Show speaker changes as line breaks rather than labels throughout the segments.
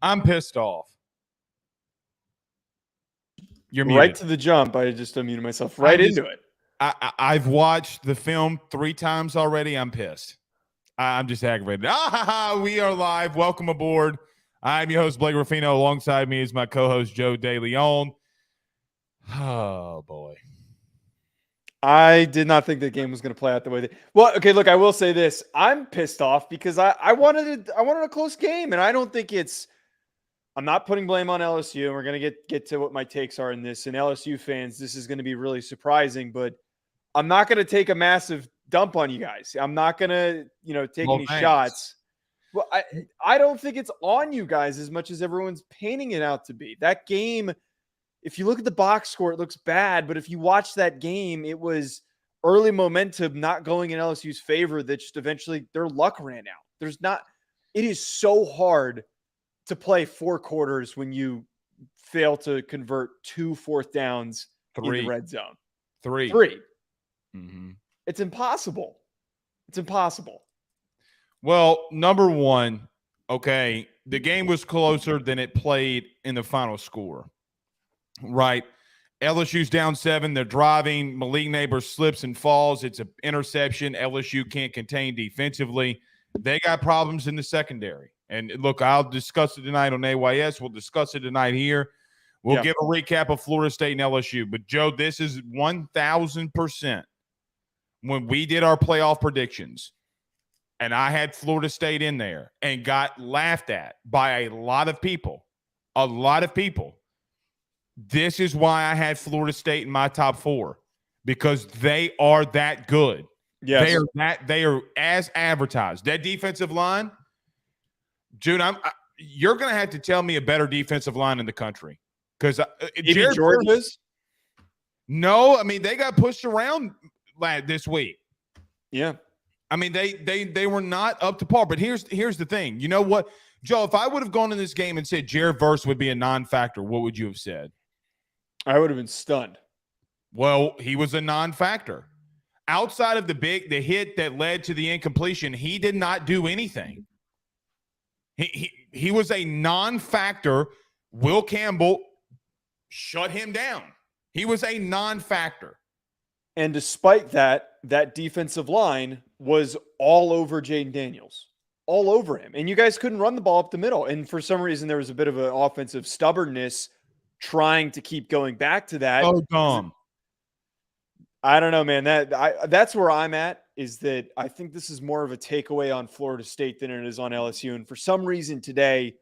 I'm pissed off. You're muted.
Right to the jump. I just unmuted myself into it.
I've watched the film 3 times already. I'm pissed. I'm just aggravated. We are live. Welcome aboard. I'm your host, Blake Ruffino. Alongside me is my co-host, Joe DeLeone. Oh, boy.
I did not think the game was going to play out the way that. Well, okay, look, I will say this. I'm pissed off because I wanted a close game, and I don't think it's. I'm not putting blame on LSU, and we're going to get to what my takes are in this. And LSU fans, this is going to be really surprising, but I'm not going to take a massive dump on you guys. I'm not going to, take any shots. Well, I don't think it's on you guys as much as everyone's painting it out to be. That game, if you look at the box score, it looks bad. But if you watch that game, it was early momentum not going in LSU's favor that just eventually their luck ran out. It is so hard to play 4 quarters when you fail to convert 2 fourth downs in the red zone.
3.
Mm-hmm. It's impossible.
Well, number one, okay, the game was closer than it played in the final score, right? LSU's down 7. They're driving. Malik Neighbors slips and falls. It's an interception. LSU can't contain defensively. They got problems in the secondary. And look, I'll discuss it tonight on AYS. We'll discuss it tonight here. We'll give a recap of Florida State and LSU. But, Joe, this is 1,000% when we did our playoff predictions, and I had Florida State in there and got laughed at by a lot of people. This is why I had Florida State in my top 4, because they are that good.
Yes.
They are as advertised. That defensive line, June, you're going to have to tell me a better defensive line in the country. Because
Georgia's?
No, I mean, they got pushed around this week.
Yeah.
I mean, they were not up to par. But here's the thing. You know what, Joe, if I would have gone in this game and said Jared Verse would be a non-factor, what would you have said?
I would have been stunned.
Well, he was a non-factor. Outside of the hit that led to the incompletion, he did not do anything. He was a non-factor. Will Campbell shut him down. He was a non-factor.
And despite that defensive line was all over Jaden Daniels. All over him. And you guys couldn't run the ball up the middle. And for some reason, there was a bit of an offensive stubbornness trying to keep going back to that.
Oh, dumb.
I don't know, man. That's where I'm at, is that I think this is more of a takeaway on Florida State than it is on LSU. And for some reason today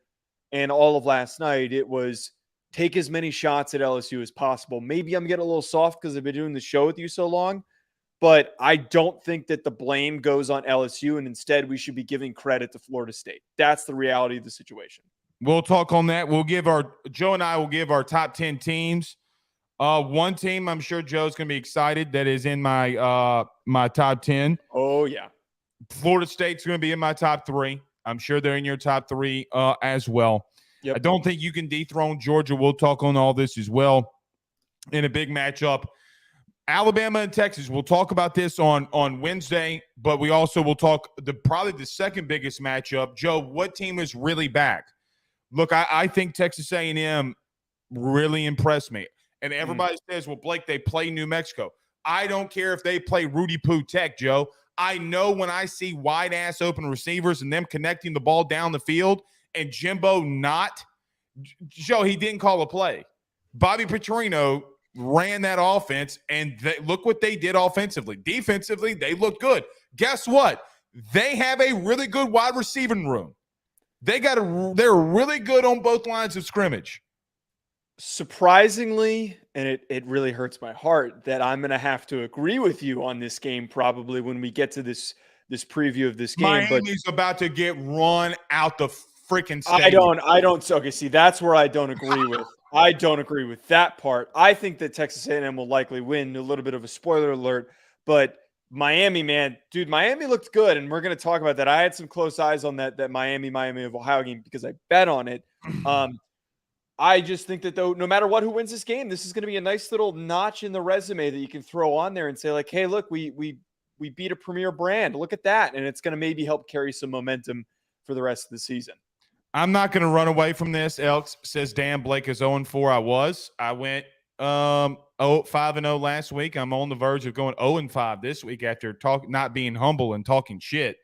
and all of last night, it was take as many shots at LSU as possible. Maybe I'm getting a little soft because I've been doing the show with you so long, but I don't think that the blame goes on LSU, and instead we should be giving credit to Florida State. That's the reality of the situation.
We'll talk on that. Joe and I will give our top 10 teams. One team I'm sure Joe's going to be excited that is in my my top 10.
Oh, yeah.
Florida State's going to be in my top 3. I'm sure they're in your top 3 as well. Yep. I don't think you can dethrone Georgia. We'll talk on all this as well in a big matchup. Alabama and Texas. We'll talk about this on Wednesday, but we also will talk probably the second biggest matchup. Joe, what team is really back? Look, I think Texas A&M really impressed me. And everybody says, well, Blake, they play New Mexico. I don't care if they play Rudy Poo Tech, Joe. I know when I see wide-ass open receivers and them connecting the ball down the field and Jimbo not – Joe, he didn't call a play. Bobby Petrino ran that offense, and look what they did offensively. Defensively, they look good. Guess what? They have a really good wide receiving room. They're really good on both lines of scrimmage.
Surprisingly, and it really hurts my heart that I'm going to have to agree with you on this game probably when we get to this preview of this game.
Miami's about to get run out the freaking stadium.
I don't. Okay, see, that's where I don't agree with. I don't agree with that part. I think that Texas A&M will likely win. A little bit of a spoiler alert, but Miami, man, dude, Miami looked good, and we're going to talk about that. I had some close eyes on that Miami of Ohio game because I bet on it. I just think that, though, no matter what, who wins this game, this is going to be a nice little notch in the resume that you can throw on there and say, like, hey, look, we beat a premier brand. Look at that. And it's going to maybe help carry some momentum for the rest of the season.
I'm not going to run away from this. Elks says, damn, Blake is 0-4. I went 5-0 last week. I'm on the verge of going 0-5 this week after not being humble and talking shit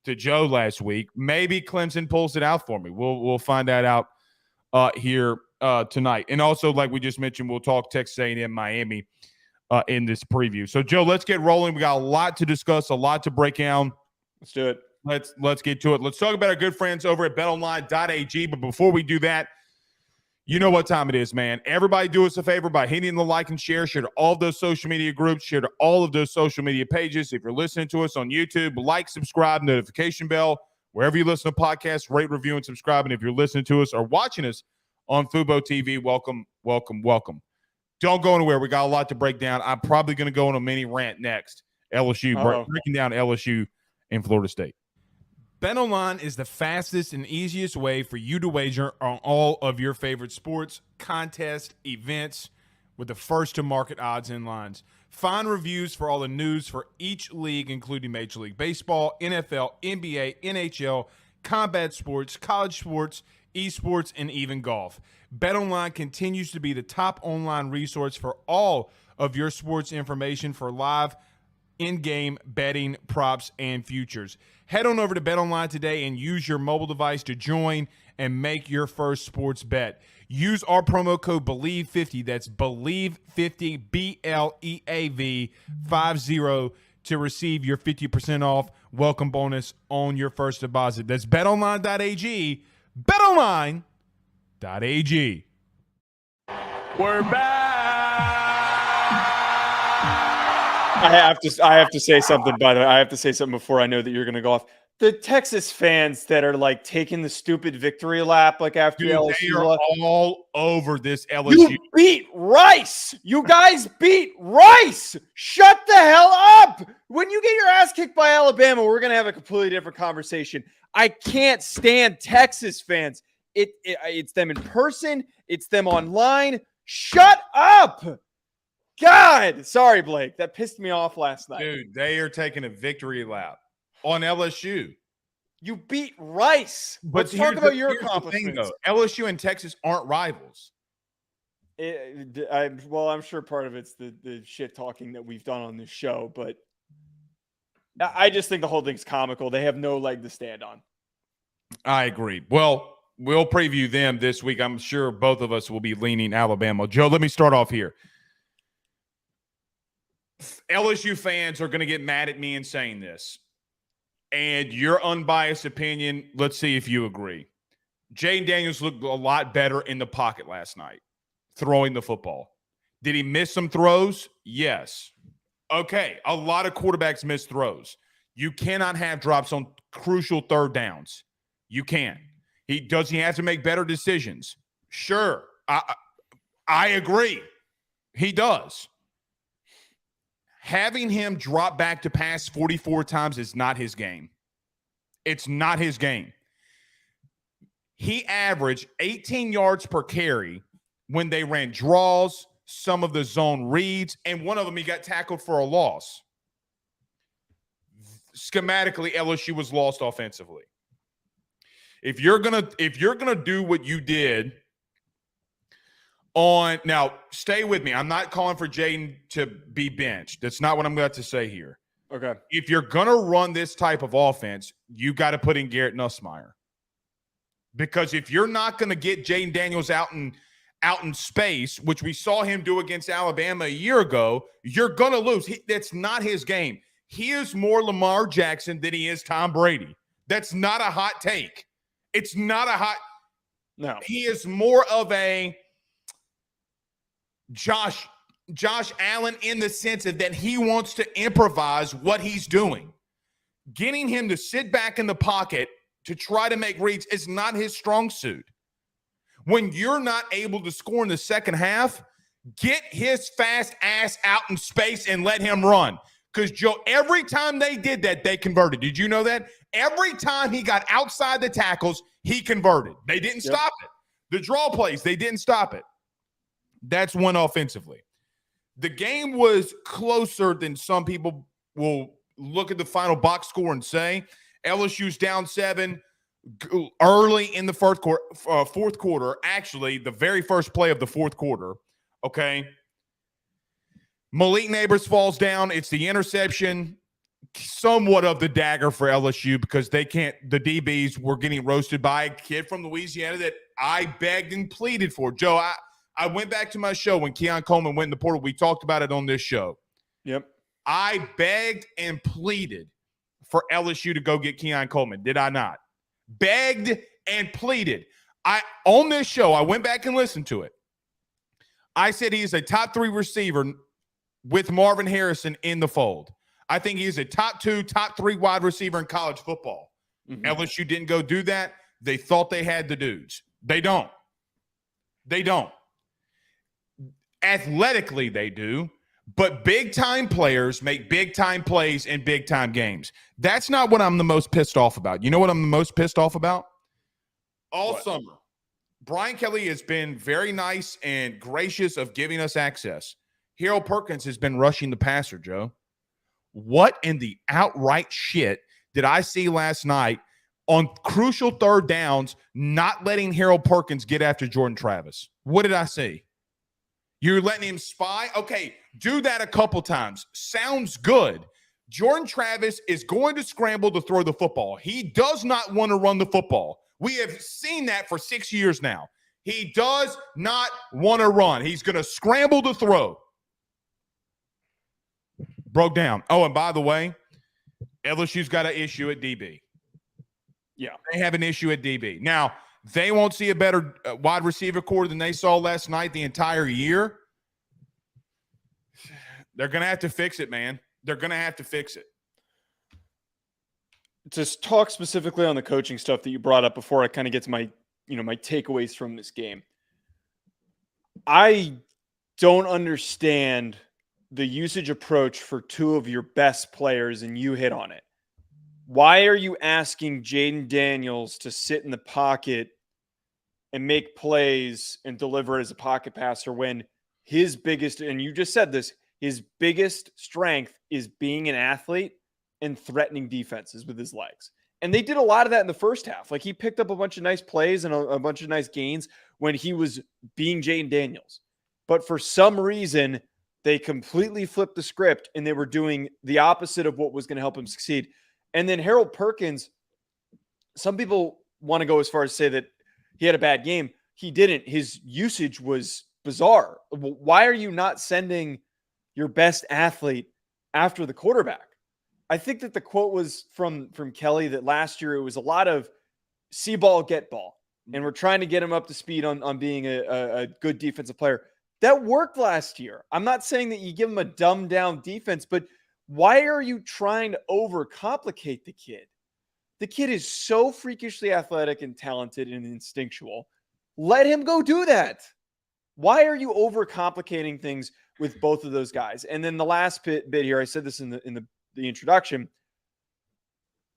to Joe last week. Maybe Clemson pulls it out for me. We'll find that out here tonight. And also, like we just mentioned, we'll talk Texas A&M Miami in this preview. So, Joe, let's get rolling. We got a lot to discuss, a lot to break down.
Let's do it.
Let's get to it. Let's talk about our good friends over at betonline.ag. But before we do that, you know what time it is, man. Everybody do us a favor by hitting the like and share to all of those social media groups, share to all of those social media pages. If you're listening to us on YouTube, like, subscribe, notification bell. Wherever you listen to podcasts, rate, review, and subscribe. And if you're listening to us or watching us on Fubo TV, welcome, welcome, welcome. Don't go anywhere. We got a lot to break down. I'm probably going to go on a mini rant next. LSU, breaking down LSU and Florida State. BetOnline is the fastest and easiest way for you to wager on all of your favorite sports, contests, events with the first-to-market odds and lines. Find reviews for all the news for each league, including Major League Baseball, NFL, NBA, NHL, combat sports, college sports, esports, and even golf. BetOnline continues to be the top online resource for all of your sports information for live in-game betting, props, and futures. Head on over to BetOnline today and use your mobile device to join and make your first sports bet. Use our promo code BELIEVE50, that's BELIEVE50, BLEAV 50, to receive your 50% off welcome bonus on your first deposit. That's betonline.ag, betonline.ag.
We're back.
I have to say something, by the way. I have to say something before I know that you're going to go off. The Texas fans that are like taking the stupid victory lap like after LSU.
They are all over this LSU.
You beat Rice. You guys beat Rice. Shut the hell up. When you get your ass kicked by Alabama, we're going to have a completely different conversation. I can't stand Texas fans. It's them in person. It's them online. Shut up. God. Sorry, Blake. That pissed me off last night.
Dude, they are taking a victory lap on LSU.
You beat Rice.
But
let's talk about your accomplishments.
LSU and Texas aren't rivals.
I'm sure part of it's the shit talking that we've done on this show, but I just think the whole thing's comical. They have no leg to stand on.
I agree. Well, we'll preview them this week. I'm sure both of us will be leaning Alabama. Joe, let me start off here. LSU fans are going to get mad at me in saying this. And your unbiased opinion, let's see if you agree. Jayden Daniels looked a lot better in the pocket last night, throwing the football. Did he miss some throws? Yes. Okay, a lot of quarterbacks miss throws. You cannot have drops on crucial third downs. You can't. Does he have to make better decisions? Sure. I agree. He does. Having him drop back to pass 44 times is not his game. It's not his game. He averaged 18 yards per carry when they ran draws, some of the zone reads, and one of them he got tackled for a loss. Schematically, LSU was lost offensively. If you're gonna do what you did now, stay with me. I'm not calling for Jayden to be benched. That's not what I'm about to say here.
Okay.
If you're going to run this type of offense, you got to put in Garrett Nussmeier. Because if you're not going to get Jayden Daniels out in space, which we saw him do against Alabama a year ago, you're going to lose. That's not his game. He is more Lamar Jackson than he is Tom Brady. That's not a hot take. It's not a hot –
No.
He is more of a – Josh Allen in the sense of that he wants to improvise what he's doing. Getting him to sit back in the pocket to try to make reads is not his strong suit. When you're not able to score in the second half, get his fast ass out in space and let him run. Because, Joe, every time they did that, they converted. Did you know that? Every time he got outside the tackles, he converted. They didn't stop it. The draw plays, they didn't stop it. That's one offensively. The game was closer than some people will look at the final box score and say. LSU's down 7. early in the fourth quarter, actually the very first play of the fourth quarter, okay, Malik Neighbors falls down. It's the interception, somewhat of the dagger for LSU because the DBs were getting roasted by a kid from Louisiana that I begged and pleaded for. Joe, I went back to my show when Keon Coleman went in the portal. We talked about it on this show.
Yep.
I begged and pleaded for LSU to go get Keon Coleman. Did I not? Begged and pleaded. On this show, I went back and listened to it. I said he is a top 3 receiver with Marvin Harrison in the fold. I think he's a top 2, top 3 wide receiver in college football. Mm-hmm. LSU didn't go do that. They thought they had the dudes. They don't. Athletically, they do. But big-time players make big-time plays in big-time games. That's not what I'm the most pissed off about. You know what I'm the most pissed off about? All summer, Brian Kelly has been very nice and gracious of giving us access. Harold Perkins has been rushing the passer, Joe. What in the outright shit did I see last night on crucial third downs not letting Harold Perkins get after Jordan Travis? What did I see? You're letting him spy? Okay, do that a couple times. Sounds good. Jordan Travis is going to scramble to throw the football. He does not want to run the football. We have seen that for 6 years now. He does not want to run. He's going to scramble to throw. Broke down. Oh, and by the way, LSU's got an issue at DB.
Yeah.
They have an issue at DB. Now, they won't see a better wide receiver core than they saw last night the entire year. They're going to have to fix it, man. They're going to have to fix it.
To talk specifically on the coaching stuff that you brought up before I kind of get to my takeaways from this game. I don't understand the usage approach for 2 of your best players, and you hit on it. Why are you asking Jaden Daniels to sit in the pocket and make plays and deliver as a pocket passer when his biggest, and you just said this, his biggest strength is being an athlete and threatening defenses with his legs? And they did a lot of that in the first half. Like, he picked up a bunch of nice plays and a bunch of nice gains when he was being Jaden Daniels. But for some reason, they completely flipped the script and they were doing the opposite of what was going to help him succeed. And then Harold Perkins, some people want to go as far as say that he had a bad game. He didn't. His usage was bizarre. Why are you not sending your best athlete after the quarterback? I think that the quote was from Kelly that last year it was a lot of see ball, get ball. And we're trying to get him up to speed on being a good defensive player. That worked last year. I'm not saying that you give him a dumbed down defense, but why are you trying to overcomplicate the kid? The kid is so freakishly athletic and talented and instinctual. Let him go do that. Why are you overcomplicating things with both of those guys? And then the last bit here, I said this in the introduction.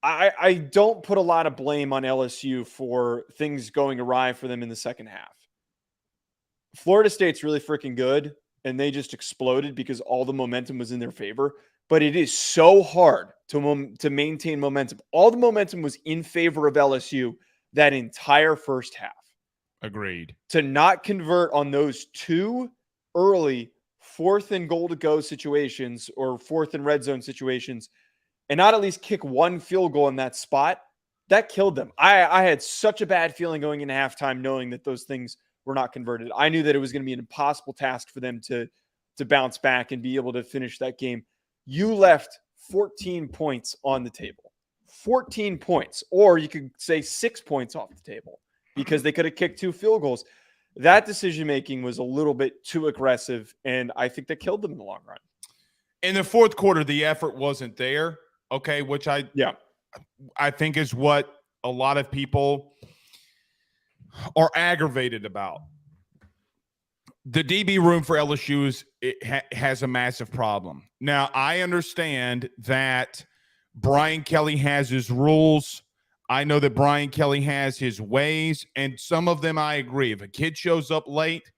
I don't put a lot of blame on LSU for things going awry for them in the second half. Florida State's really freaking good, and they just exploded because all the momentum was in their favor. But it is so hard to maintain momentum. All the momentum was in favor of LSU that entire first half.
Agreed.
To not convert on those 2 early 4th and goal to go situations or 4th and red zone situations and not at least kick 1 field goal in that spot, that killed them. I had such a bad feeling going into halftime knowing that those things were not converted. I knew that it was going to be an impossible task for them to bounce back and be able to finish that game. You left 14 points on the table. 14 points. Or you could say 6 points off the table because they could have kicked 2 field goals. That decision-making was a little bit too aggressive, and I think that killed them in the long run.
In the fourth quarter, the effort wasn't there, okay, which I think is what a lot of people are aggravated about. The DB room for LSU has a massive problem. Now, I understand that Brian Kelly has his rules. I know that Brian Kelly has his ways, and some of them I agree. If a kid shows up late,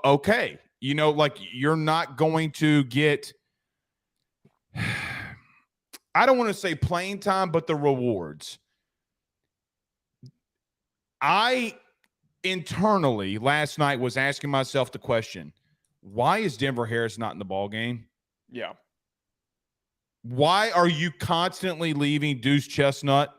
okay. You know, like, you're not going to get – I don't want to say playing time, but the rewards. I internally last night was asking myself the question, why is Denver Harris not in the ball game?
Yeah.
Why are you constantly leaving Deuce Chestnut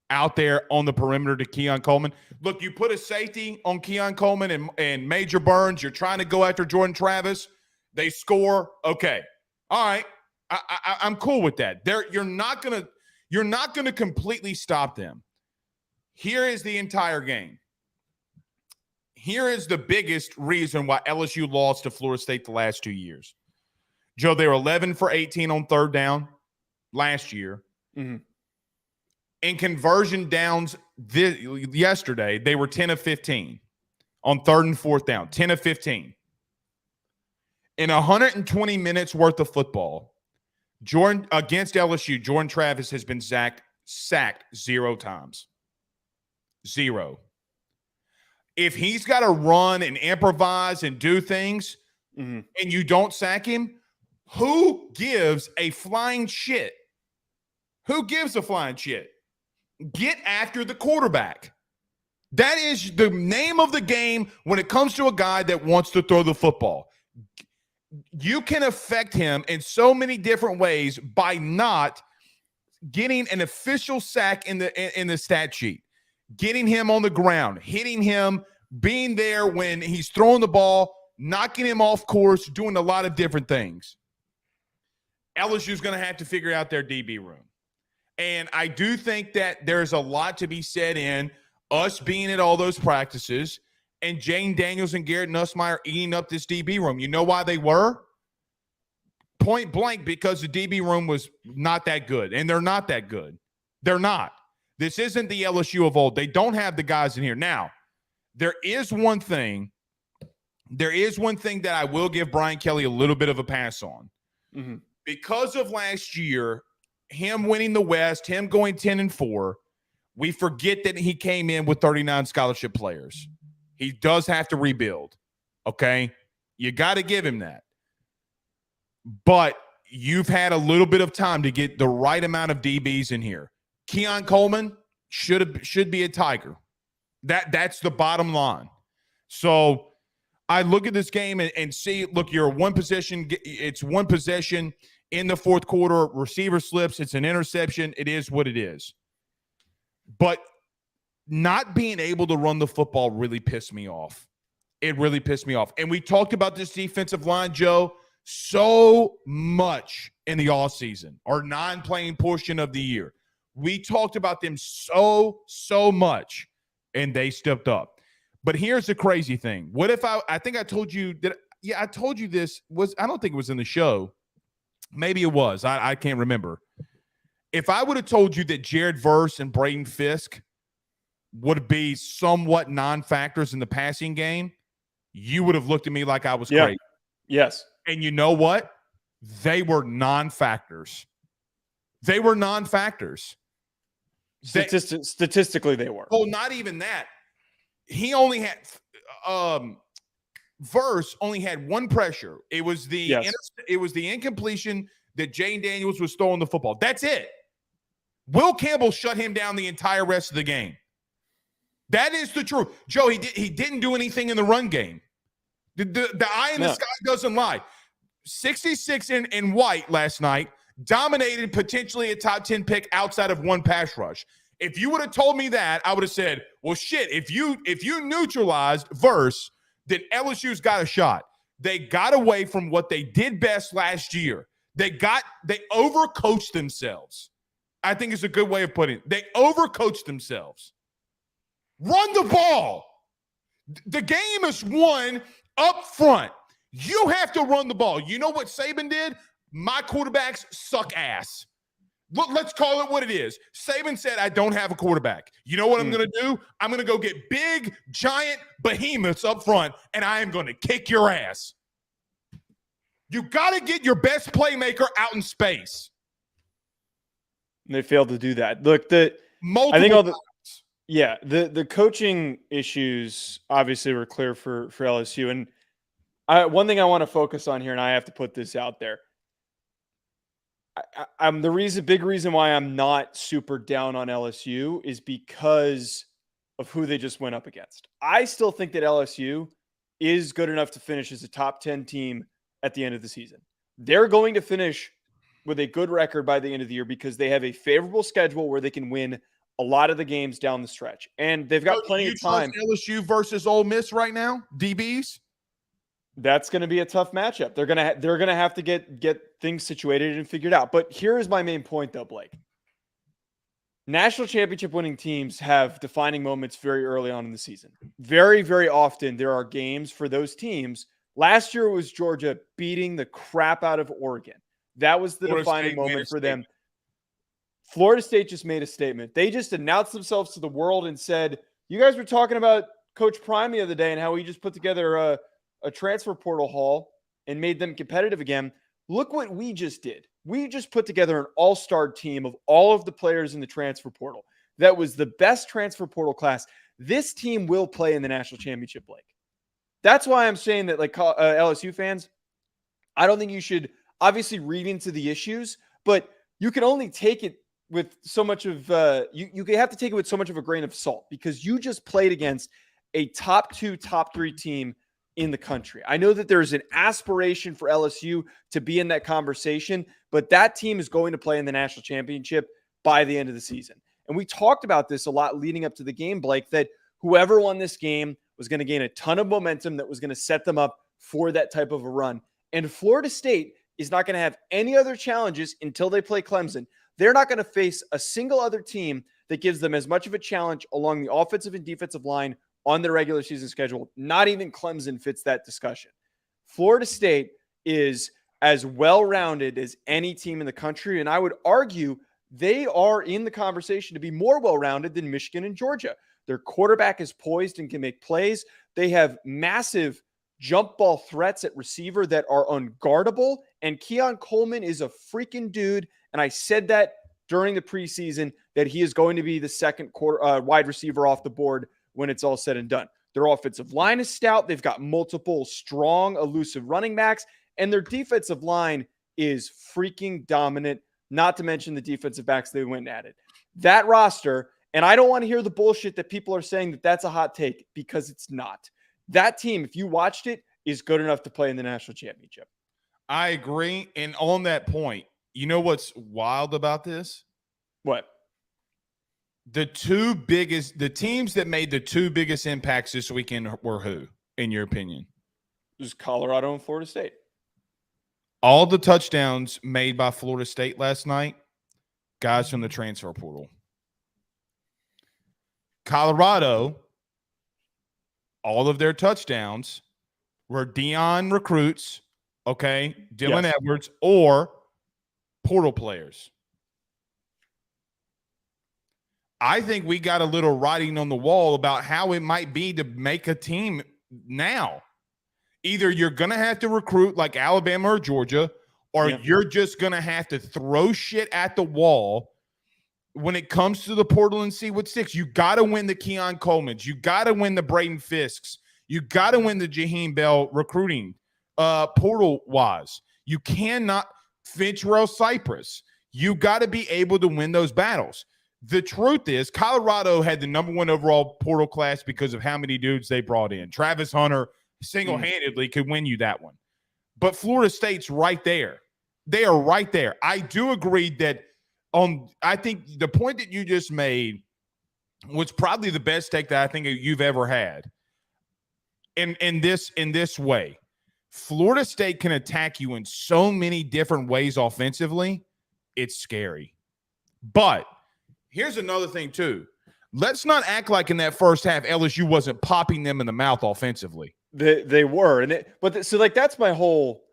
out there on the perimeter to Keon Coleman? Look, you put a safety on Keon Coleman and Major Burns. You're trying to go after Jordan Travis. They score. Okay. All right. I'm cool with that. You're not gonna completely stop them. Here is the entire game. Here is the biggest reason why LSU lost to Florida State the last 2 years. Joe, they were 11 for 18 on third down last year.
Mm-hmm.
In conversion downs yesterday, they were 10 of 15 on third and fourth down, 10 of 15. In 120 minutes worth of football, Jordan against LSU, Jordan Travis has been sacked 0 times. 0. If he's got to run and improvise and do things,
mm-hmm.
and you don't sack him, who gives a flying shit? Who gives a flying shit? Get after the quarterback. That is the name of the game when it comes to a guy that wants to throw the football. You can affect him in so many different ways by not getting an official sack in the stat sheet, getting him on the ground, hitting him, being there when he's throwing the ball, knocking him off course, doing a lot of different things. LSU's going to have to figure out their DB room. And I do think that there's a lot to be said in us being at all those practices and Jane Daniels and Garrett Nussmeier eating up this DB room. You know why they were? Point blank, because the DB room was not that good, and they're not that good. They're not. This isn't the LSU of old. They don't have the guys in here. Now, there is one thing that I will give Brian Kelly a little bit of a pass on.
Mm-hmm.
Because of last year, him winning the West, him going 10-4, we forget that he came in with 39 scholarship players. He does have to rebuild, okay? You got to give him that. But you've had a little bit of time to get the right amount of DBs in here. Keon Coleman should be a Tiger. That's the bottom line. So I look at this game and see, look, you're one possession. It's one possession in the fourth quarter. Receiver slips. It's an interception. It is what it is. But not being able to run the football really pissed me off. It really pissed me off. And we talked about this defensive line, Joe, so much in the offseason, or non-playing portion of the year. We talked about them so much, and they stepped up. But here's the crazy thing. What if I think I told you that, yeah, I told you this I don't think it was in the show. Maybe it was. I can't remember. If I would have told you that Jared Verse and Braden Fisk would be somewhat non-factors in the passing game, you would have looked at me like I was crazy.
Yes.
And you know what? They were non-factors. They were non-factors.
Statistically, they were.
Oh, not even that. He only had Verse only had one pressure. It was the incompletion that Jane Daniels was throwing the football. That's it. Will Campbell shut him down the entire rest of the game. That is the truth. Joe, he didn't do anything in the run game. The eye in the sky doesn't lie. 66 in White last night dominated potentially a top 10 pick outside of one pass rush. If you would have told me that, I would have said, well, shit, if you neutralized Verse, then LSU's got a shot. They got away from what they did best last year. They overcoached themselves. I think it's a good way of putting it. They overcoached themselves. Run the ball. The game is won up front. You have to run the ball. You know what Saban did? My quarterbacks suck ass. Look, let's call it what it is. Saban said, I don't have a quarterback. You know what I'm going to do? I'm going to go get big, giant behemoths up front, and I am going to kick your ass. You got to get your best playmaker out in space.
They failed to do that. Look, the coaching issues obviously were clear for LSU. And one thing I want to focus on here, and I have to put this out there. Big reason why I'm not super down on LSU is because of who they just went up against. I still think that LSU is good enough to finish as a top 10 team at the end of the season. They're going to finish with a good record by the end of the year because they have a favorable schedule where they can win a lot of the games down the stretch. And they've got plenty of time.
LSU versus Ole Miss right now, DBs?
That's going to be a tough matchup. They're going to have to get things situated and figured out. But here is my main point, though, Blake. National championship winning teams have defining moments very early on in the season. Very, very often there are games for those teams. Last year it was Georgia beating the crap out of Oregon. That was the defining moment for them. Florida State just made a statement. They just announced themselves to the world and said, you guys were talking about Coach Prime the other day and how he just put together a transfer portal haul and made them competitive again. Look what we just did. We just put together an all-star team of all of the players in the transfer portal. That was the best transfer portal class. This team will play in the national championship, Blake. That's why I'm saying that, like LSU fans, I don't think you should obviously read into the issues, but you can only take it with so much of you have to take it with so much of a grain of salt because you just played against a top 2, top 3 team in the country. I know that there's an aspiration for LSU to be in that conversation, but that team is going to play in the national championship by the end of the season. And we talked about this a lot leading up to the game, Blake, that whoever won this game was going to gain a ton of momentum that was going to set them up for that type of a run. And Florida State is not going to have any other challenges until they play Clemson. They're not going to face a single other team that gives them as much of a challenge along the offensive and defensive line on their regular season schedule. Not even Clemson fits that discussion. Florida State is as well-rounded as any team in the country, and I would argue they are in the conversation to be more well-rounded than Michigan and Georgia. Their quarterback is poised and can make plays. They have massive jump ball threats at receiver that are unguardable, and Keon Coleman is a freaking dude, and I said that during the preseason that he is going to be the second wide receiver off the board when it's all said and done. Their offensive line is stout. They've got multiple strong, elusive running backs, and their defensive line is freaking dominant, not to mention the defensive backs they went and added. That roster, and I don't want to hear the bullshit that people are saying that that's a hot take because it's not. That team, if you watched it, is good enough to play in the national championship.
I agree. And on that point, you know what's wild about this?
What?
The teams that made the 2 biggest impacts this weekend were who, in your opinion?
It was Colorado and Florida State.
All the touchdowns made by Florida State last night, guys from the transfer portal. Colorado, all of their touchdowns were Deion recruits, okay, Dylan
Yes.
Edwards, or portal players. I think we got a little writing on the wall about how it might be to make a team now. Either you're going to have to recruit like Alabama or Georgia, or you're just going to have to throw shit at the wall when it comes to the portal and see what sticks. You got to win the Keon Colemans. You got to win the Braden Fisks. You got to win the Jaheim Bell recruiting portal-wise. You cannot Fincherell Cypress. You got to be able to win those battles. The truth is, Colorado had the number 1 overall portal class because of how many dudes they brought in. Travis Hunter single-handedly could win you that one. But Florida State's right there. They are right there. I do agree that I think the point that you just made was probably the best take that I think you've ever had. In this way, Florida State can attack you in so many different ways offensively. It's scary. But here's another thing too. Let's not act like in that first half LSU wasn't popping them in the mouth offensively.
They were, so that's my whole.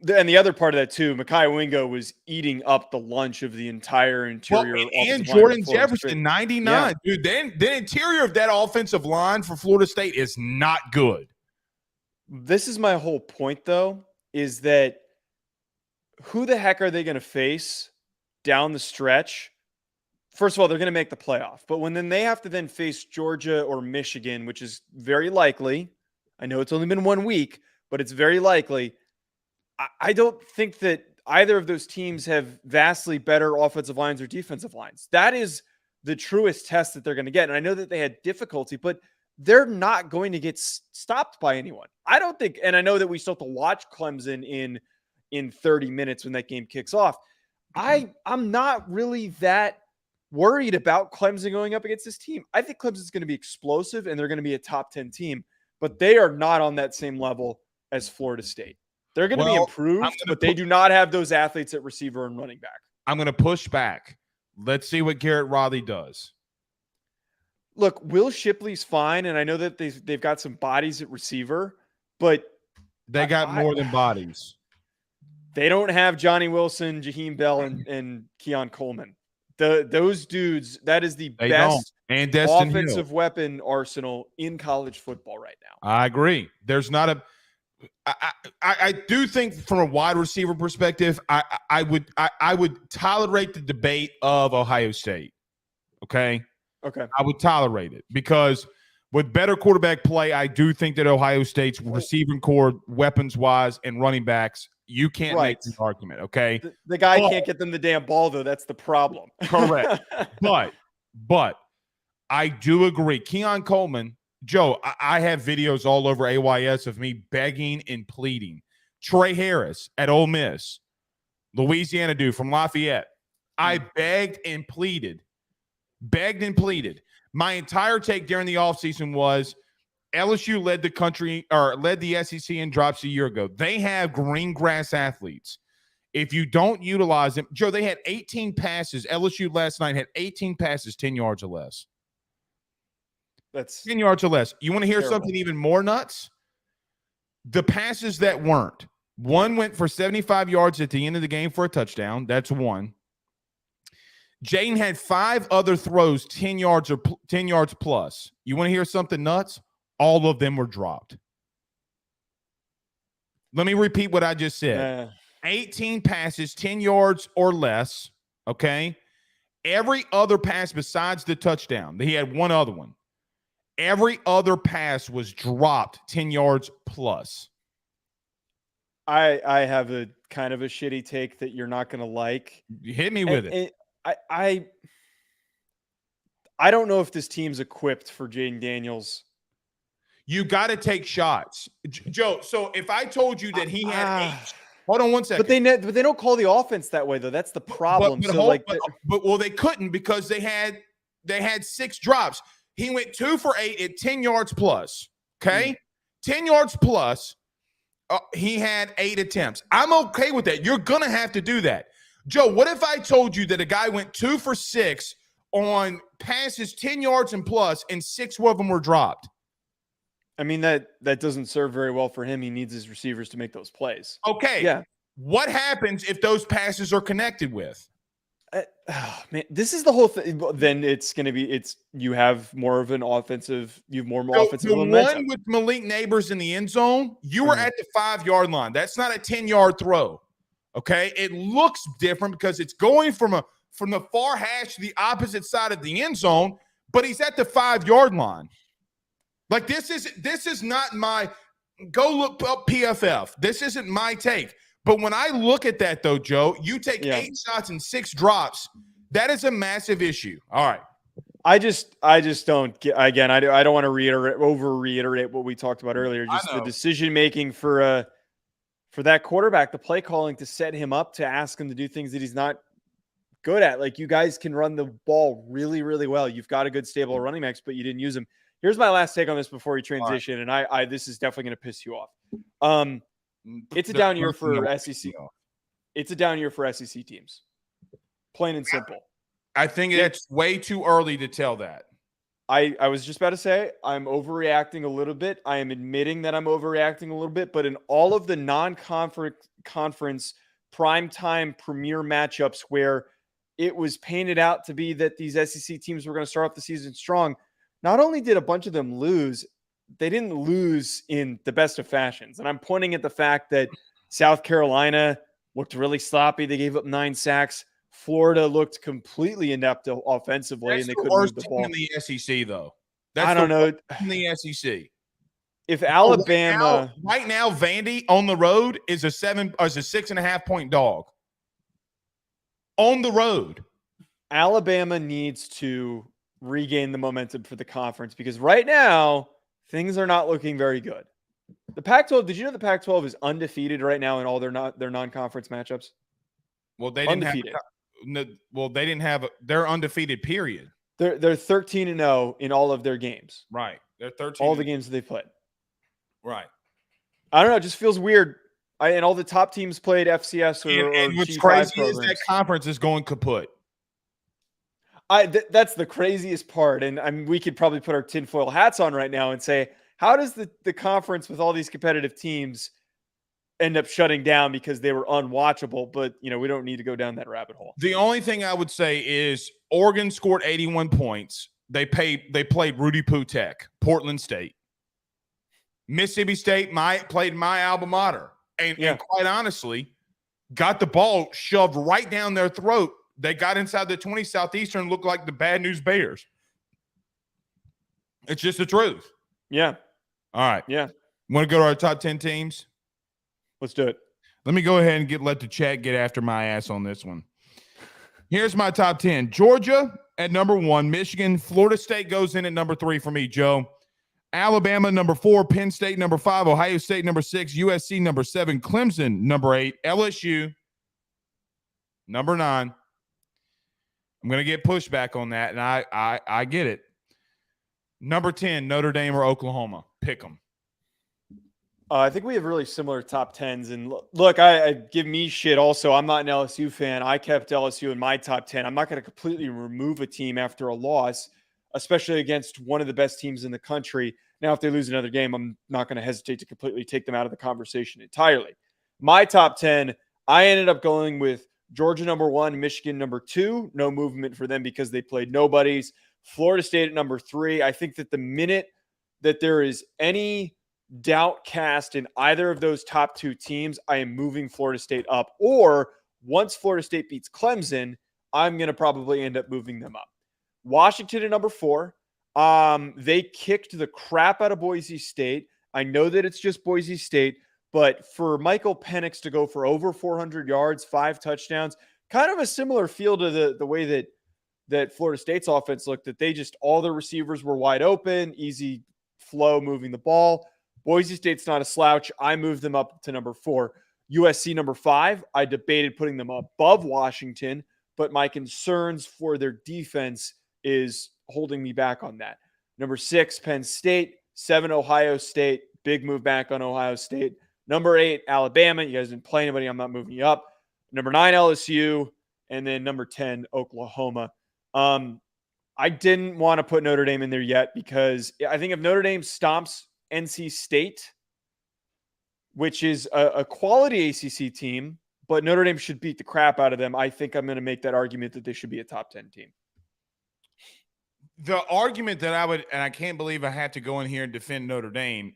And the other part of that too, Mekhi Wingo was eating up the lunch of the entire interior.
Well, and Jordan Jefferson, 99. Yeah. Dude, the interior of that offensive line for Florida State is not good.
This is my whole point, though, is that who the heck are they going to face down the stretch? First of all, they're going to make the playoff. But when then they have to then face Georgia or Michigan, which is very likely. I know it's only been 1 week, but it's very likely. I don't think that either of those teams have vastly better offensive lines or defensive lines. That is the truest test that they're going to get. And I know that they had difficulty, but they're not going to get stopped by anyone. I don't think, and I know that we still have to watch Clemson in 30 minutes when that game kicks off. I'm not really that worried about Clemson going up against this team. I think Clemson's going to be explosive and they're going to be a top 10 team, but they are not on that same level as Florida State. They're going to be improved, but they do not have those athletes at receiver and running back.
I'm going to push back. Let's see what Garrett Riley does.
Look, Will Shipley's fine, and I know that they've got some bodies at receiver, but
they got more than bodies.
They don't have Johnny Wilson, Jaheim Bell, and Keon Coleman. Those dudes, that is the best
and
offensive weapon arsenal in college football right now.
I agree. There's not a I do think from a wide receiver perspective, I would tolerate the debate of Ohio State. Okay. I would tolerate it because with better quarterback play, I do think that Ohio State's receiving core, weapons-wise and running backs, you can't make the argument, okay?
The guy can't get them the damn ball, though. That's the problem.
Correct. But I do agree. Keon Coleman, Joe, I have videos all over AYS of me begging and pleading. Trey Harris at Ole Miss, Louisiana dude from Lafayette. I begged and pleaded. My entire take during the offseason was LSU led the country or led the SEC in drops a year ago. They have green grass athletes. If you don't utilize them, Joe, they had 18 passes. LSU last night had 18 passes, 10 yards or less.
That's
10 yards or less. You want to hear
terrible.
something even more nuts? The passes that weren't. One went for 75 yards at the end of the game for a touchdown. That's one. Jaden had 5 other throws, 10 yards or 10 yards plus. You want to hear something nuts? All of them were dropped. Let me repeat what I just said. 18 passes, 10 yards or less, okay? Every other pass besides the touchdown, he had one other one. Every other pass was dropped 10 yards plus.
I have a kind of a shitty take that you're not going to like.
Hit me with it.
I don't know if this team's equipped for Jaden Daniels.
You got to take shots. Joe, so if I told you that he had 8 – hold on one second.
But they don't call the offense that way, though. That's the problem.
But they couldn't because they had 6 drops. He went 2 for 8 at 10 yards plus, okay? 10 yards plus, he had 8 attempts. I'm okay with that. You're going to have to do that. Joe, what if I told you that a guy went 2 for 6 on passes 10 yards and plus and 6 of them were dropped?
I mean, that doesn't serve very well for him. He needs his receivers to make those plays.
Okay.
Yeah.
What happens if those passes are connected with?
Man, this is the whole thing. Then it's going to be you have more offensive
The
momentum.
one with Malik Neighbors in the end zone, you were at the 5-yard line. That's not a 10-yard throw. Okay, it looks different because it's going from the far hash to the opposite side of the end zone, but he's at the 5-yard line. Like this is not my go look up PFF. This isn't my take. But when I look at that though, Joe, you take 8 shots and 6 drops. That is a massive issue. All right.
I just don't get. Again, I don't want to reiterate what we talked about earlier. Just the decision making for that quarterback, the play calling to set him up to ask him to do things that he's not good at. Like, you guys can run the ball really, really well. You've got a good stable of running backs, but you didn't use them. Here's my last take on this before we transition, and I this is definitely going to piss you off. It's a down year for SEC. It's a down year for SEC teams. Plain and simple.
I think it's way too early to tell that.
I was just about to say I'm overreacting a little bit. I am admitting that I'm overreacting a little bit, but in all of the non-conference primetime premier matchups where it was painted out to be that these SEC teams were going to start off the season strong, not only did a bunch of them lose, they didn't lose in the best of fashions. And I'm pointing at the fact that South Carolina looked really sloppy. They gave up 9 sacks. Florida looked completely inept offensively,
That's
and they
the
couldn't move
worst
the
team
ball.
In the SEC, though.
I don't know.
In the SEC.
If Alabama
right now, Vandy on the road is a 6.5 point dog. On the road.
Alabama needs to regain the momentum for the conference because right now things are not looking very good. The Pac-12, did you know the Pac-12 is undefeated right now in all their non-conference matchups?
Well, they
Undefeated.
didn't have they're undefeated, period.
They're 13-0 in all of their games.
Right. They're 13.
All the games that they played.
Right.
I don't know. It just feels weird. And all the top teams played FCS or
and what's
G5
crazy
programs.
is that conference is going kaput.
That's the craziest part. And we could probably put our tinfoil hats on right now and say, how does the conference with all these competitive teams end up shutting down because they were unwatchable? But, we don't need to go down that rabbit hole.
The only thing I would say is Oregon scored 81 points. They played Rudy Putek, Portland State. Mississippi State played my alma mater. And quite honestly, got the ball shoved right down their throat. They got inside the 20 Southeastern, looked like the Bad News Bears. It's just the truth.
Yeah.
All right.
Yeah.
Want to go to our top 10 teams?
Let's do it.
Let me go ahead and let the chat get after my ass on this one. Here's my top 10. Georgia at number 1. Michigan. Florida State goes in at number 3 for me, Joe. Alabama, number 4. Penn State, number 5. Ohio State, number 6. USC, number 7. Clemson, number 8. LSU, number 9. I'm going to get pushback on that, and I get it. Number 10, Notre Dame or Oklahoma. Pick them.
I think we have really similar top 10s. And look, I give me shit also. I'm not an LSU fan. I kept LSU in my top 10. I'm not going to completely remove a team after a loss, especially against one of the best teams in the country. Now, if they lose another game, I'm not going to hesitate to completely take them out of the conversation entirely. My top 10, I ended up going with Georgia number 1, Michigan number 2. No movement for them because they played nobodies. Florida State at number 3. I think that the minute that there is any doubt cast in either of those top 2 teams, I am moving Florida State up. Or once Florida State beats Clemson, I'm going to probably end up moving them up. Washington at number 4. They kicked the crap out of Boise State. I know that it's just Boise State, but for Michael Penix to go for over 400 yards, 5 touchdowns, kind of a similar feel to the way that Florida State's offense looked, that they just, all the receivers were wide open, easy flow moving the ball. Boise State's not a slouch. I moved them up to number 4. USC number 5. I debated putting them above Washington, but my concerns for their defense is holding me back on that. Number 6, Penn State. 7, Ohio State. Big move back on Ohio State. Number 8, Alabama. You guys didn't play anybody. I'm not moving you up. Number 9, LSU. And then number 10, Oklahoma. I didn't want to put Notre Dame in there yet because I think if Notre Dame stomps NC State, which is a quality ACC team, but Notre Dame should beat the crap out of them, I think I'm going to make that argument that they should be a top 10 team.
The argument that I would, and I can't believe I had to go in here and defend Notre Dame,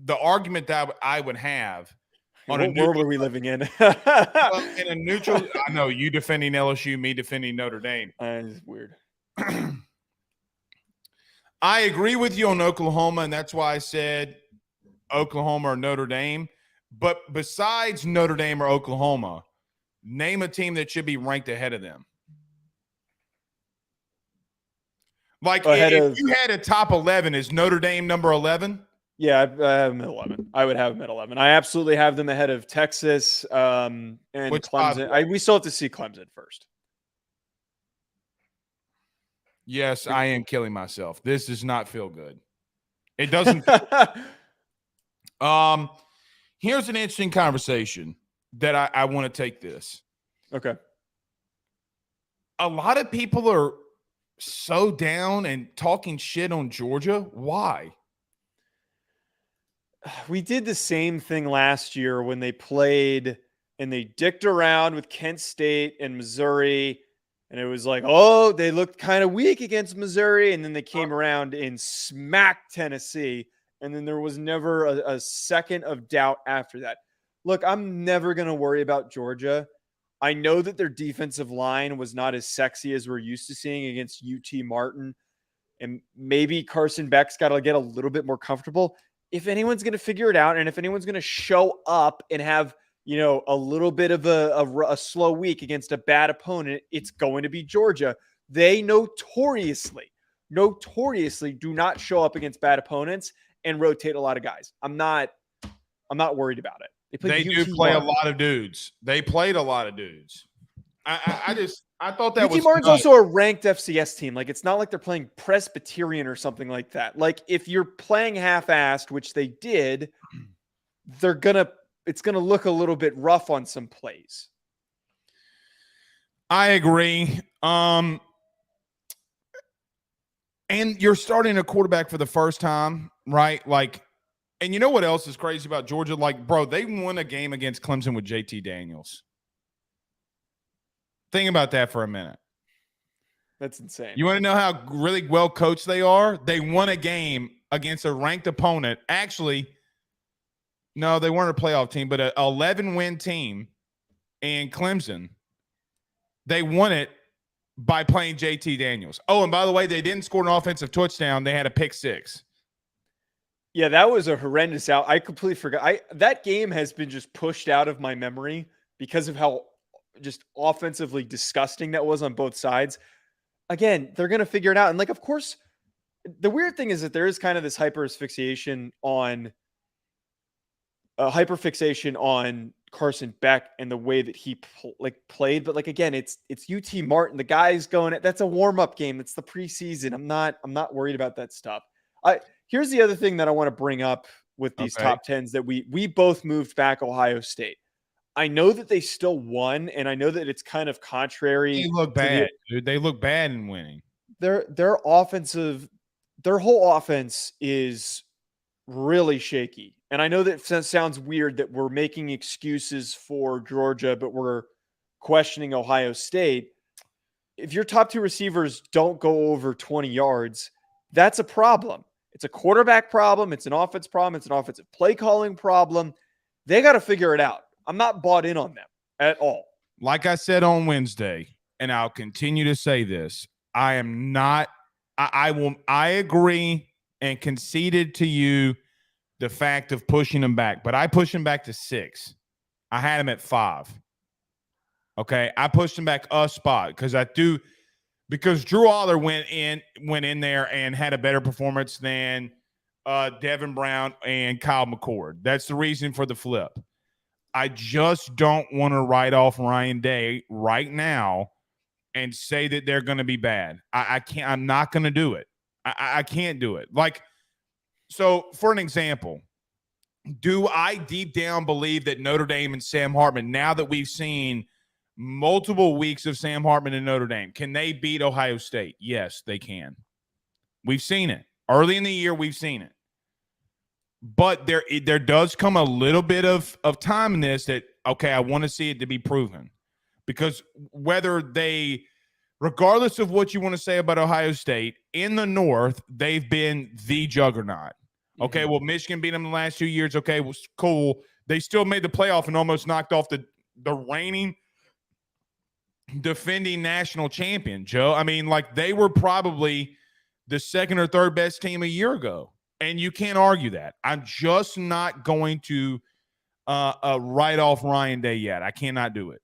the argument that I would have on
what world are we living in?
in a neutral, I know you defending LSU, me defending Notre Dame.
It's weird.
I agree with you on Oklahoma, and that's why I said Oklahoma or Notre Dame. But besides Notre Dame or Oklahoma, name a team that should be ranked ahead of them. Like if you had a top 11, is Notre Dame number 11?
Yeah, I have them at 11. I would have them at 11. I absolutely have them ahead of Texas and Clemson. We still have to see Clemson first.
Yes, I am killing myself. This does not feel good. It doesn't. Here's an interesting conversation that I want to take this.
Okay.
A lot of people are so down and talking shit on Georgia. Why?
We did the same thing last year when they played and they dicked around with Kent State and Missouri. And it was like, oh, they looked kind of weak against Missouri. And then they came around and smacked Tennessee. And then there was never a second of doubt after that. Look, I'm never going to worry about Georgia. I know that their defensive line was not as sexy as we're used to seeing against UT Martin. And maybe Carson Beck's got to get a little bit more comfortable. If anyone's going to figure it out and if anyone's going to show up and have, a little bit of a slow week against a bad opponent, it's going to be Georgia. They notoriously do not show up against bad opponents and rotate a lot of guys. I'm not worried about it.
They do play a lot of dudes. They played a lot of dudes. I thought that was
Martin's also a ranked FCS team. Like, it's not like they're playing Presbyterian or something like that. Like, if you're playing half-assed, which they did, it's gonna look a little bit rough on some plays.
I agree. And you're starting a quarterback for the first time, right? Like, and you know what else is crazy about Georgia? Like, bro, they won a game against Clemson with JT Daniels. Think about that for a minute.
That's insane.
You want to know how really well coached they are? They won a game against a ranked opponent. Actually, no, they weren't a playoff team, but an 11-win team in Clemson. They won it by playing JT Daniels. Oh, and by the way, they didn't score an offensive touchdown. They had a pick six.
Yeah, that was a horrendous out. I completely forgot. That game has been just pushed out of my memory because of how just offensively disgusting that was on both sides. Again, they're going to figure it out. And, like, of course, the weird thing is that there is kind of this hyperfixation on Carson Beck and the way that he played. But, like, again, it's UT Martin. The guy's going. That's a warm-up game. It's the preseason. I'm not worried about that stuff. Here's the other thing that I want to bring up with these top tens that we both moved back Ohio State. I know that they still won, and I know that it's kind of contrary.
They look bad, dude. They look bad in winning.
Their whole offense is really shaky. And I know that sounds weird that we're making excuses for Georgia, but we're questioning Ohio State. If your top two receivers don't go over 20 yards, that's a problem. It's a quarterback problem. It's an offense problem. It's an offensive play calling problem. They got to figure it out. I'm not bought in on them at all.
Like I said on Wednesday, and I'll continue to say this, I am not – I agree and conceded to you the fact of pushing them back, but I pushed them back to 6. I had them at 5. Okay? I pushed them back a spot because Drew Aller went in there and had a better performance than Devin Brown and Kyle McCord. That's the reason for the flip. I just don't want to write off Ryan Day right now and say that they're going to be bad. I can't. I'm not going to do it. I can't do it. Like, so for an example, do I deep down believe that Notre Dame and Sam Hartman, now that we've seen multiple weeks of Sam Hartman and Notre Dame, can they beat Ohio State? Yes, they can. We've seen it. Early in the year, we've seen it. But there does come a little bit of time in this that, okay, I want to see it to be proven. Because regardless of what you want to say about Ohio State, in the North, they've been the juggernaut. Okay, well, Michigan beat them the last 2 years. Okay, was cool. They still made the playoff and almost knocked off the reigning defending national champion, Joe. I mean, like, they were probably the second or third best team a year ago. And you can't argue that. I'm just not going to write off Ryan Day yet. I cannot do it.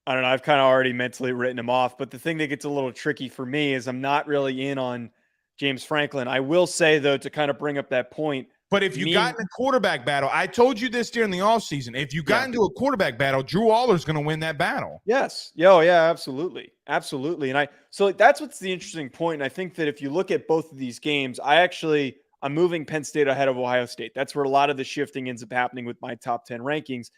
I don't know. I've kind of already mentally written him off. But the thing that gets a little tricky for me is I'm not really in on James Franklin. I will say, though, to kind of bring up that point.
But if you got in a quarterback battle, I told you this during the offseason. If you got into a quarterback battle, Drew Aller's going to win that battle.
Yes. Yeah, absolutely. Absolutely. And so that's what's the interesting point. And I think that if you look at both of these games, I'm moving Penn State ahead of Ohio State. That's where a lot of the shifting ends up happening with my top 10 rankings,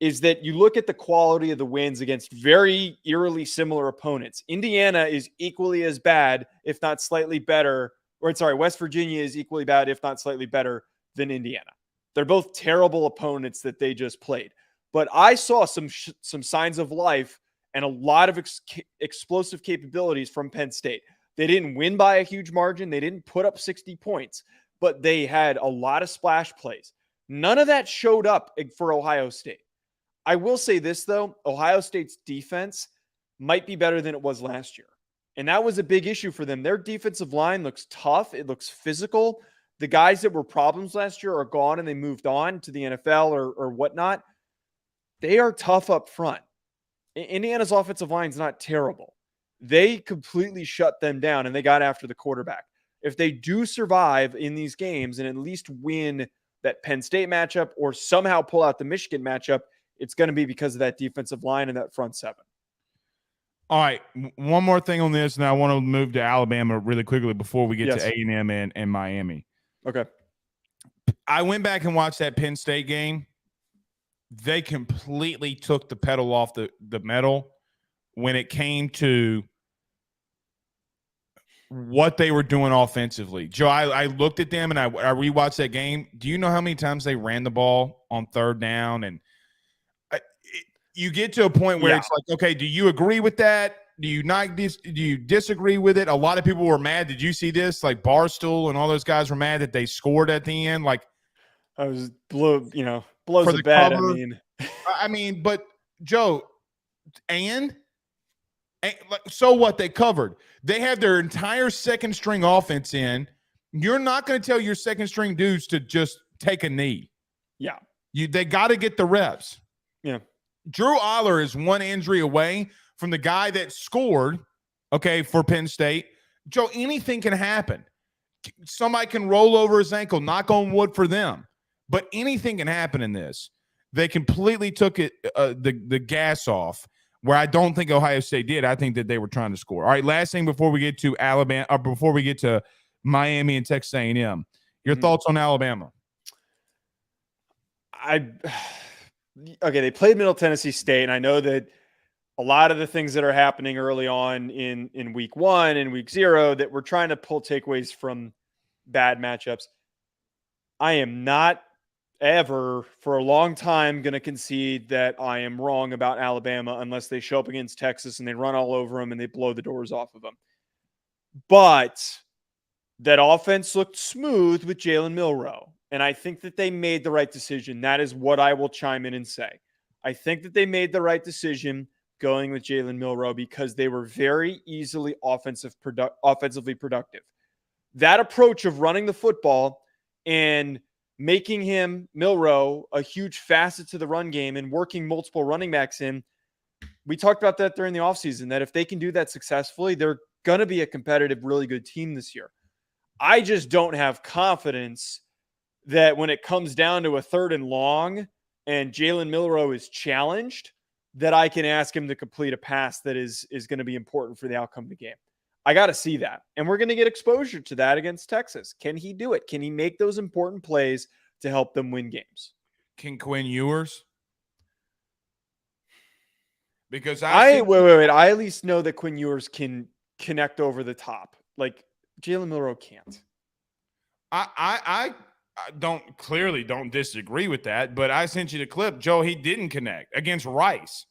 is that you look at the quality of the wins against very eerily similar opponents. Indiana is equally as bad, if not slightly better. West Virginia is equally bad, if not slightly better than Indiana. They're both terrible opponents that they just played. But I saw some signs of life and a lot of explosive capabilities from Penn State. They didn't win by a huge margin. They didn't put up 60 points, but they had a lot of splash plays. None of that showed up for Ohio State. I will say this, though. Ohio State's defense might be better than it was last year. And that was a big issue for them. Their defensive line looks tough. It looks physical. The guys that were problems last year are gone and they moved on to the NFL or whatnot. they are tough up front. Indiana's offensive line is not terrible. They completely shut them down, and they got after the quarterback. If they do survive in these games and at least win that Penn State matchup or somehow pull out the Michigan matchup, it's going to be because of that defensive line and that front seven.
All right, one more thing on this, and I want to move to Alabama really quickly before we get to A&M and Miami.
Okay.
I went back and watched that Penn State game. They completely took the pedal off the metal when it came to what they were doing offensively. Joe, I looked at them and I rewatched that game. Do you know how many times they ran the ball on third down? And you get to a point where it's like, okay, do you agree with that? Do you not? Do you disagree with it? A lot of people were mad. Did you see this? Like Barstool and all those guys were mad that they scored at the end. Like
I was blows the bed.
I mean, but Joe, and so what? They covered. They have their entire second string offense in. You're not going to tell your second string dudes to just take a knee.
Yeah,
they got to get the reps.
Yeah,
Drew Aller is one injury away from the guy that scored. Okay, for Penn State, Joe. Anything can happen. Somebody can roll over his ankle. Knock on wood for them. But anything can happen in this. They completely took it the gas off, where I don't think Ohio State did. I think that they were trying to score. All right, last thing before we get to Alabama, or before we get to Miami and Texas A&M, your thoughts on Alabama?
They played Middle Tennessee State, and I know that a lot of the things that are happening early on in week 1 and week 0 that we're trying to pull takeaways from bad matchups. I am not ever for a long time going to concede that I am wrong about Alabama unless they show up against Texas and they run all over them and they blow the doors off of them. But that offense looked smooth with Jalen Milroe. And I think that they made the right decision. That is what I will chime in and say. I think that they made the right decision going with Jalen Milroe because they were very easily offensively productive. That approach of running the football and making him, Milroe, a huge facet to the run game and working multiple running backs in. We talked about that during the offseason, that if they can do that successfully, they're going to be a competitive, really good team this year. I just don't have confidence that when it comes down to a 3rd and long and Jalen Milroe is challenged, that I can ask him to complete a pass that is going to be important for the outcome of the game. I got to see that. And we're going to get exposure to that against Texas. Can he do it? Can he make those important plays to help them win games?
Can Quinn Ewers? Because
wait. I at least know that Quinn Ewers can connect over the top. Like Jalen Milroe can't.
I don't disagree with that, but I sent you the clip. Joe, he didn't connect against Rice.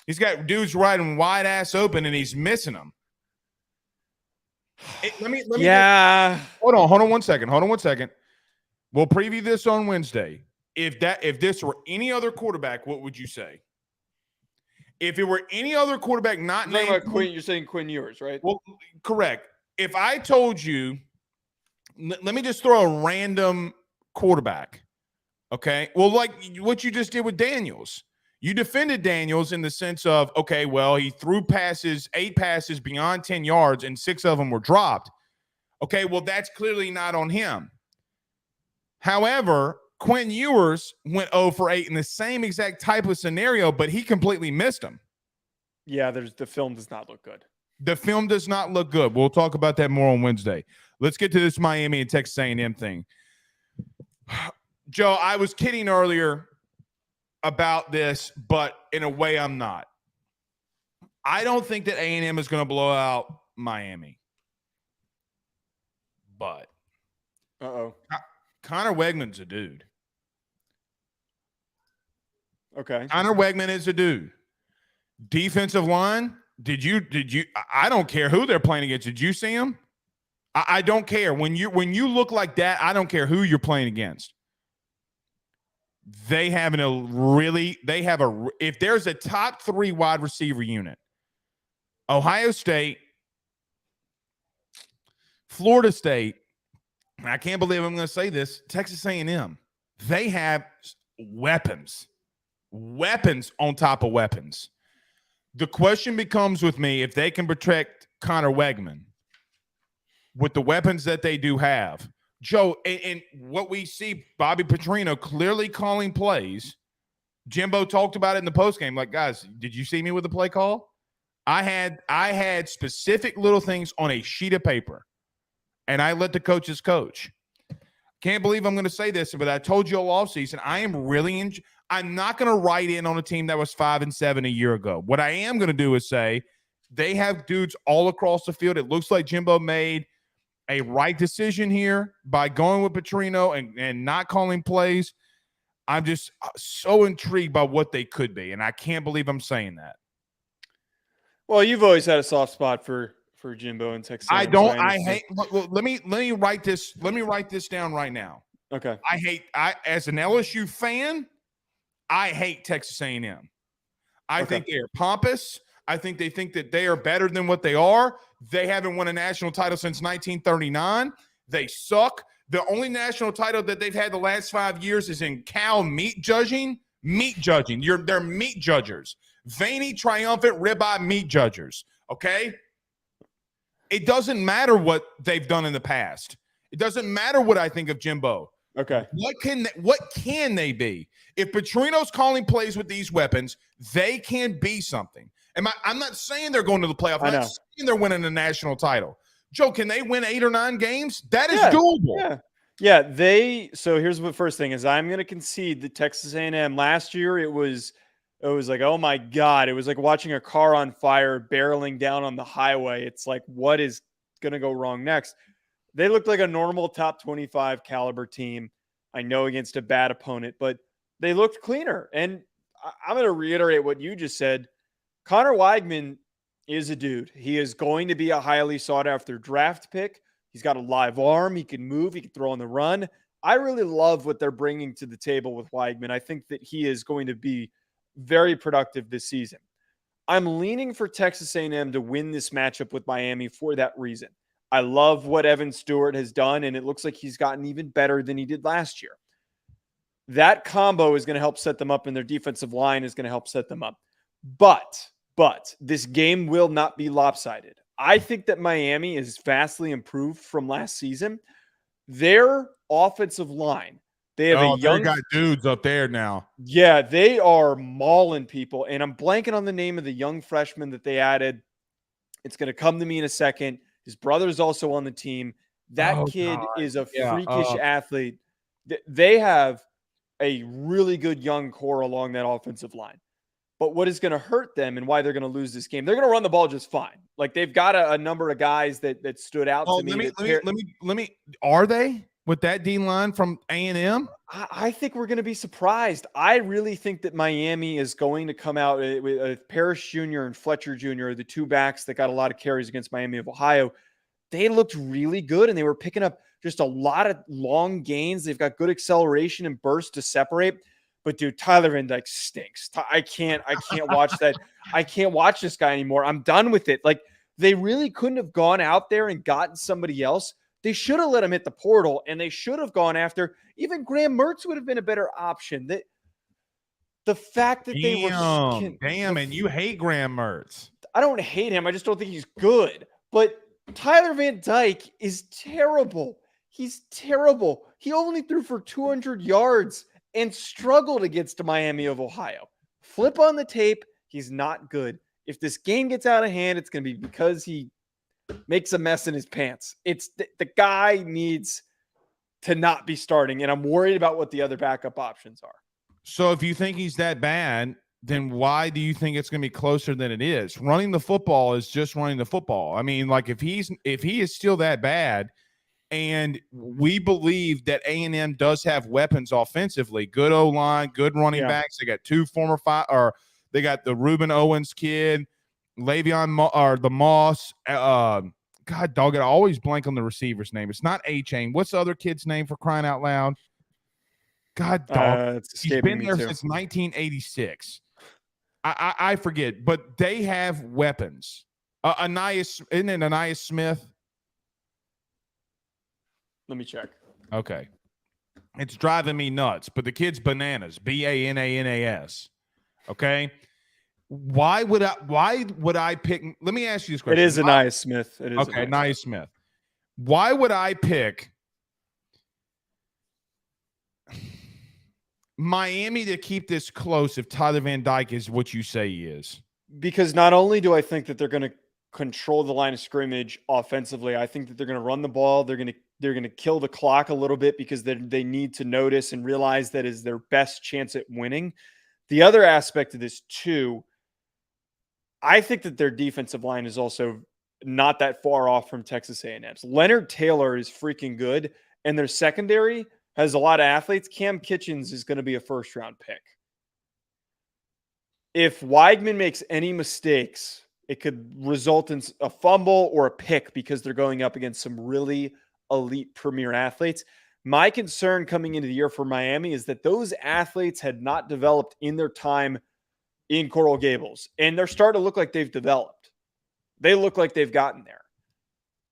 He's got dudes riding wide ass open and he's missing them. Let me hold on one second. We'll preview this on Wednesday. If this were any other quarterback, what would you say? If it were any other quarterback not named
Quinn, you're saying Quinn Ewers, right?
Well, correct. If I told you, let me just throw a random quarterback. Okay. Well, like what you just did with Daniels. You defended Daniels in the sense of, okay, well, he threw 8 passes beyond 10 yards and 6 of them were dropped. Okay, well, that's clearly not on him. However, Quinn Ewers went 0 for 8 in the same exact type of scenario, but he completely missed him.
Yeah, the film does not look good.
The film does not look good. We'll talk about that more on Wednesday. Let's get to this Miami and Texas A&M thing. Joe, I was kidding earlier about this, but in a way I'm not. I don't think that A&M is going to blow out Miami. But Connor Wegman's a dude.
Okay.
Connor Wegman is a dude. Defensive line, did you I don't care who they're playing against. Did you see him? I don't care. When you look like that, I don't care who you're playing against. If there's a top 3 wide receiver unit, Ohio State, Florida State, and I can't believe I'm going to say this, Texas A&M, they have weapons. weapons on top of weapons. The question becomes with me, if they can protect Connor Wegman with the weapons that they do have, Joe, and what we see, Bobby Petrino clearly calling plays. Jimbo talked about it in the postgame. Like, guys, did you see me with the play call? I had specific little things on a sheet of paper, and I let the coaches coach. Can't believe I'm going to say this, but I told you all offseason, I am really I'm not going to write in on a team that was 5-7 a year ago. What I am going to do is say they have dudes all across the field. It looks like Jimbo made a right decision here by going with Petrino and not calling plays. I'm just so intrigued by what they could be, and I can't believe I'm saying that.
Well, you've always had a soft spot for Jimbo and Texas.
I don't. I hate. Let me write this. Let me write this down right now.
Okay.
I as an LSU fan, I hate Texas A&M. I think they are pompous. I think that they are better than what they are. They haven't won a national title since 1939. They suck. The only national title that they've had the last 5 years is in cow meat judging. Meat judging. They're meat judgers. Veiny, triumphant, ribeye meat judgers. Okay? It doesn't matter what they've done in the past. It doesn't matter what I think of Jimbo.
Okay.
What can they be? If Petrino's calling plays with these weapons, they can be something. I'm not saying they're going to the playoff. I'm not saying they're winning a national title. Joe, can they win 8 or 9 games? That is doable.
Yeah. So here's the first thing is I'm going to concede that Texas A&M last year it was like, oh my God, it was like watching a car on fire barreling down on the highway. It's like, what is going to go wrong next? They looked like a normal top 25 caliber team. I know against a bad opponent, but they looked cleaner. And I'm going to reiterate what you just said. Connor Weigman is a dude. He is going to be a highly sought after draft pick. He's got a live arm. He can move. He can throw on the run. I really love what they're bringing to the table with Weigman. I think that he is going to be very productive this season. I'm leaning for Texas A&M to win this matchup with Miami for that reason. I love what Evan Stewart has done, and it looks like he's gotten even better than he did last year. That combo is going to help set them up, and their defensive line is going to help set them up. But this game will not be lopsided. I think that Miami is vastly improved from last season. Their offensive line, they have
they got dudes up there now.
Yeah, they are mauling people. And I'm blanking on the name of the young freshman that they added. It's going to come to me in a second. His brother's also on the team. That kid is a freakish athlete. They have a really good young core along that offensive line. But what is going to hurt them and why they're going to lose this game? They're going to run the ball just fine. Like they've got a number of guys that stood out to me.
Let me. Are they with that D line from A&M?
I think we're going to be surprised. I really think that Miami is going to come out with Parrish Jr. and Fletcher Jr., the two backs that got a lot of carries against Miami of Ohio. They looked really good, and they were picking up just a lot of long gains. They've got good acceleration and burst to separate. But dude, Tyler Van Dyke stinks. I can't watch that. I can't watch this guy anymore. I'm done with it. Like they really couldn't have gone out there and gotten somebody else. They should have let him hit the portal, and they should have gone after even Graham Mertz would have been a better option. The fact that they were
and you hate Graham Mertz.
I don't hate him. I just don't think he's good. But Tyler Van Dyke is terrible. He's terrible. He only threw for 200 yards and struggled against Miami of Ohio. Flip on the tape. He's not good. If this game gets out of hand, it's going to be because he makes a mess in his pants. It's the guy needs to not be starting, and I'm worried about what the other backup options are.
So if you think he's that bad, then why do you think it's going to be closer than it is? Running the football is just running the football. I mean, like if he is still that bad, and we believe that A&M does have weapons offensively, good O-line, good running backs. They got two former they got the Reuben Owens kid, Le'Veon or the Moss. God dog it, I always blank on the receiver's name. It's not A-Chain. What's the other kid's name for crying out loud? God dog. He's been there since 1986. I forget, but they have weapons. Isn't it Anais Smith?
Let me check.
Okay. It's driving me nuts, but the kid's bananas. Bananas. Okay. Why would I pick? Let me ask you this question.
It is Anais Smith. It is
okay. Anais Smith. Why would I pick Miami to keep this close if Tyler Van Dyke is what you say he is?
Because not only do I think that they're going to control the line of scrimmage offensively, I think that they're going to run the ball. They're going to kill the clock a little bit because they need to notice and realize that is their best chance at winning. The other aspect of this too, I think that their defensive line is also not that far off from Texas A&M's. Leonard Taylor is freaking good, and their secondary has a lot of athletes. Cam Kitchens is going to be a first-round pick. If Weigman makes any mistakes, it could result in a fumble or a pick because they're going up against some really elite premier athletes. My concern coming into the year for Miami is that those athletes had not developed in their time in Coral Gables, and they're starting to look like they've developed. They look like they've gotten there.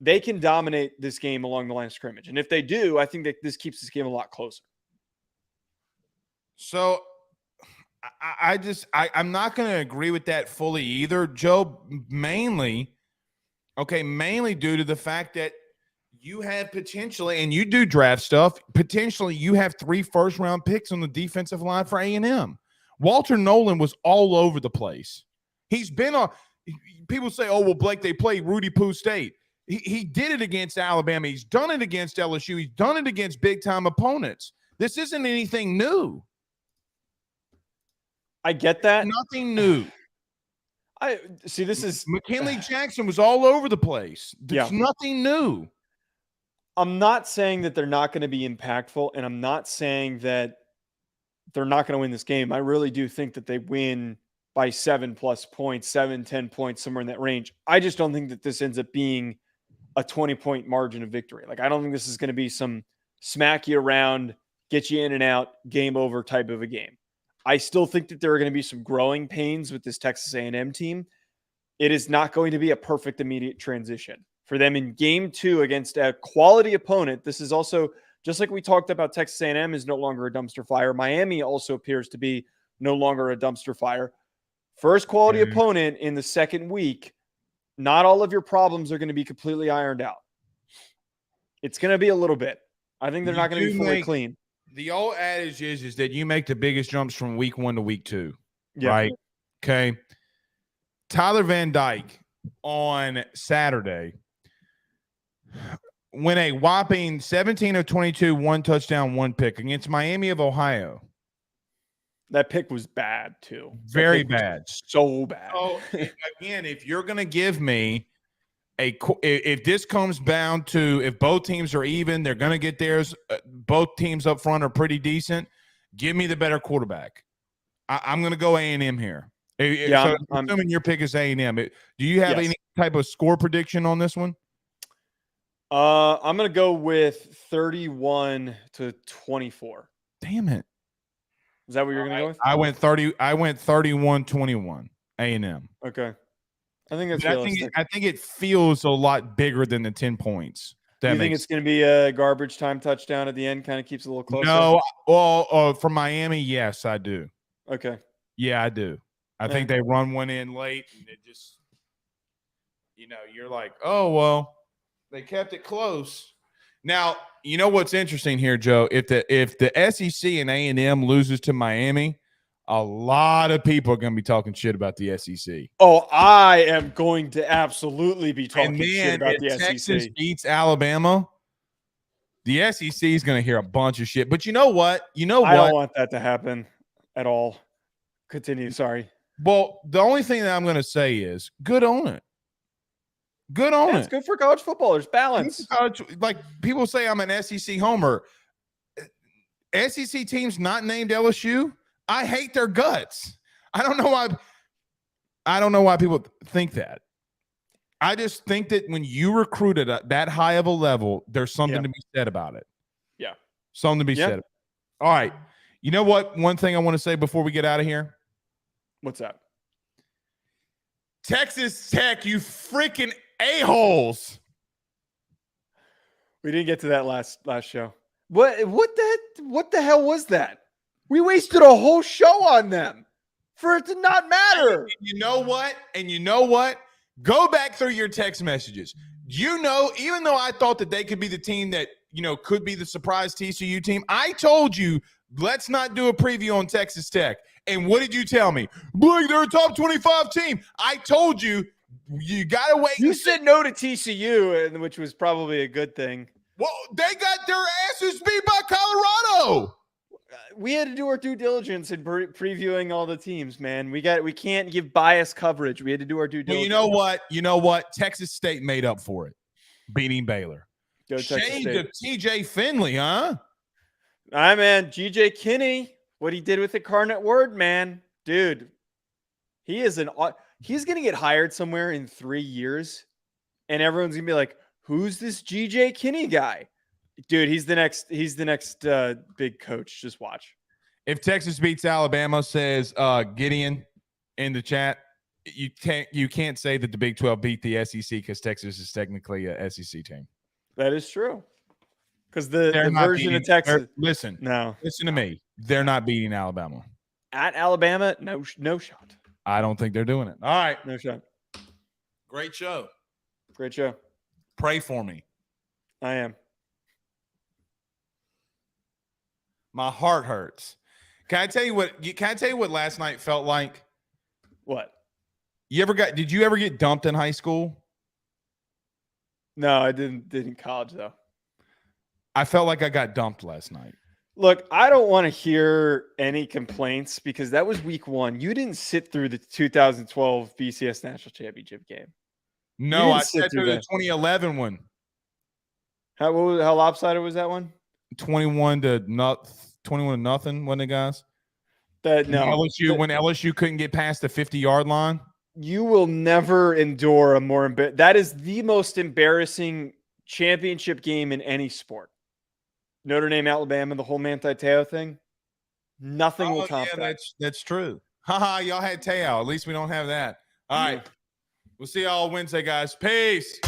They can dominate this game along the line of scrimmage. And if they do, I think that this keeps this game a lot closer.
So I'm not going to agree with that fully either, Joe, mainly due to the fact that you have potentially, and you do draft stuff, potentially you have 3 first-round picks on the defensive line for A&M. Walter Nolan was all over the place. He's been on – people say, oh, well, Blake, they played Rudy Poo State. He did it against Alabama. He's done it against LSU. He's done it against big-time opponents. This isn't anything new.
I get that.
Nothing new.
I see. This is
McKinley Jackson was all over the place. There's nothing new.
I'm not saying that they're not going to be impactful, and I'm not saying that they're not going to win this game. I really do think that they win by 7+ points, 7-10 points, somewhere in that range. I just don't think that this ends up being a 20-point margin of victory. Like, I don't think this is going to be some smack you around, get you in and out, game over type of a game. I still think that there are going to be some growing pains with this Texas A&M team. It is not going to be a perfect immediate transition for them in game 2 against a quality opponent. This is also, just like we talked about, Texas A&M is no longer a dumpster fire. Miami also appears to be no longer a dumpster fire. First quality opponent in the second week. Not all of your problems are going to be completely ironed out. It's going to be a little bit. I think they're not going to be fully clean.
The old adage is that you make the biggest jumps from week 1 to week 2, right? Okay. Tyler Van Dyke on Saturday went a whopping 17 of 22, 1 touchdown, 1 pick against Miami of Ohio.
That pick was bad too.
Very bad.
So bad.
Oh, again, if you're going to give me if this comes down to if both teams are even, they're going to get theirs. Both teams up front are pretty decent. Give me the better quarterback. I'm going to go A&M here. So I'm assuming your pick is A&M. Do you have any type of score prediction on this one?
I'm going to go with 31-24.
Damn it.
Is that what you're going to go with?
I went 31-21 A&M.
Okay. I think that's realistic.
I think it feels a lot bigger than the 10 points.
You think it's going to be a garbage time touchdown at the end? Kind of keeps it a little closer?
No. Well, for Miami, yes, I do.
Okay.
Yeah, I do. I think they run one in late, and it just, you're like, oh, well, they kept it close. Now, you know what's interesting here, Joe? If the SEC and A&M loses to Miami, a lot of people are going to be talking shit about the SEC.
Oh, I am going to absolutely be talking shit about the
Texas
SEC.
Beats Alabama, the SEC is going to hear a bunch of shit. But you know what? I don't
want that to happen at all. Continue. Sorry.
Well, the only thing that I'm going to say is good on it. Good on it.
It's good for college football. There's balance.
Like people say I'm an SEC homer. SEC teams not named LSU, I hate their guts. I don't know why people think that. I just think that when you recruit at that high of a level, there's something to be said about it.
Yeah.
Something to be said. All right. You know what? One thing I want to say before we get out of here.
What's that?
Texas Tech, you freaking a-holes.
We didn't get to that last show. What the hell was that? We wasted a whole show on them. for it to not matter.
And you know what? And you know what? Go back through your text messages. You know, even though I thought that they could be the team that, could be the surprise TCU team, I told you, let's not do a preview on Texas Tech. And what did you tell me? Blake, they're a top 25 team. I told you, you got to wait.
You said no to TCU, which was probably a good thing.
Well, they got their asses beat by Colorado.
We had to do our due diligence in previewing all the teams, man. We can't give biased coverage. We had to do our due diligence.
Well, you know what? Texas State made up for it, beating Baylor.
Go
Shade to TJ Finley, huh?
All right, man. GJ Kinney, what he did with the Incarnate Word, man. Dude, he's going to get hired somewhere in 3 years, and everyone's going to be like, who's this GJ Kinney guy? Dude, he's the next big coach. Just watch.
If Texas beats Alabama, says Gideon in the chat, you can't say that the Big 12 beat the SEC because Texas is technically a SEC team.
That is true. Because the version of Texas.
Listen to me. They're not beating Alabama.
At Alabama, no shot.
I don't think they're doing it. All right.
No shot.
Great show.
Great show.
Pray for me.
I am.
My heart hurts. Can I tell you what last night felt like?
What?
Did you ever get dumped in high school?
No, I didn't in college though.
I felt like I got dumped last night.
Look, I don't want to hear any complaints because that was week 1. You didn't sit through the 2012 BCS National Championship game.
No, I sat through the 2011 one.
How lopsided was that one?
21 to nothing, wasn't it, guys?
When
LSU couldn't get past the 50-yard line.
You will never endure a more that is the most embarrassing championship game in any sport. Notre Dame, Alabama, the whole Manti Te'o thing. Nothing will top that.
That's true. Haha, y'all had Te'o. At least we don't have that. All right. We'll see y'all Wednesday, guys. Peace.